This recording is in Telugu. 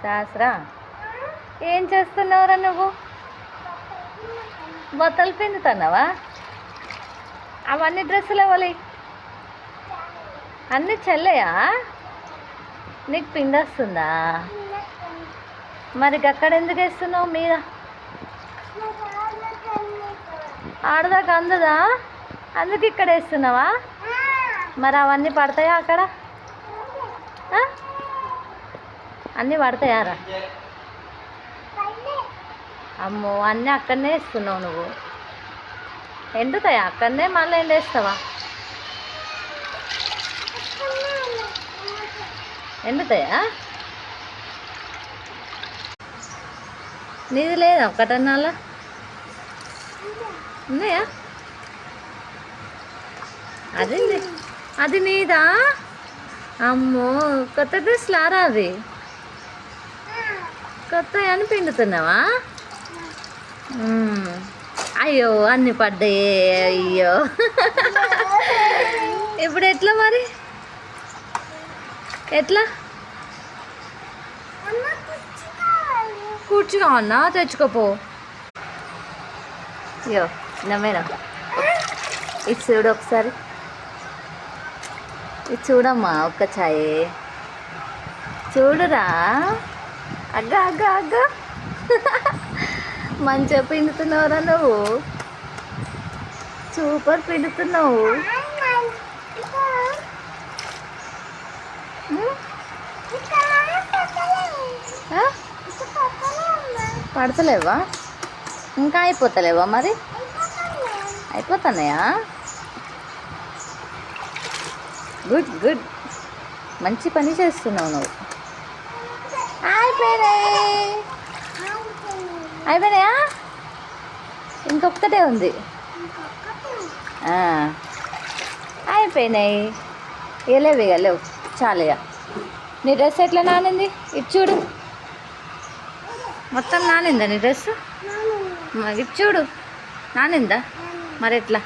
శాస్త్రా ఏం చేస్తున్నావురా నువ్వు? బట్టలు పిండుతున్నావా? అవన్నీ డ్రెస్సులు ఇవ్వాలి అన్నీ చెల్లయా? నీకు పిండొస్తుందా? మరి అక్కడ ఎందుకు వేస్తున్నావు మీద? ఆడదాకా అందదా? అందుకు ఇక్కడ వేస్తున్నావా? మరి అవన్నీ పడతాయా అక్కడ? అన్నీ పడతాయారా? అమ్మో, అన్నీ అక్కడనే వేస్తున్నావు నువ్వు. ఎండుతాయా అక్కడనే? మళ్ళీ ఎండేస్తావా? ఎండుతాయా? నీది లేదా ఒకటన్నాలా? ఉన్నాయా? అది నీదా? అమ్మో, కొత్త డ్రెస్లారా అవి? కొత్త అని పిండుతున్నావా? అయ్యో, అన్నీ పడ్డాయి. అయ్యో, ఇప్పుడు ఎట్లా మరి? ఎట్లా? కూర్చు కావన్నా? తెచ్చుకోపో. అయ్యో నమ్మేనా? ఇది చూడు ఒకసారి, ఇది చూడమ్మా ఒక్క ఛాయ్ చూడురా. అగ్గ అగ్గ అగ్గ మంచిగా పిండుతున్నావురా నువ్వు. సూపర్ పిండుతున్నావు. పడతలేవా? ఇంకా అయిపోతలేవా మరి? అయిపోతున్నాయా? గుడ్ గుడ్, మంచి పని చేస్తున్నావు నువ్వు. అయిపోయినాయా? ఇంకొకటే ఉంది. అయిపోయినాయి. ఇవ్వలేవు ఇక, లేవు చాలు ఇక. నీ డ్రెస్ ఎట్లా నానింది? ఇటు చూడు, మొత్తం నానిందా నీ డ్రెస్? ఇటు చూడు, నానిందా? మరి ఎట్లా?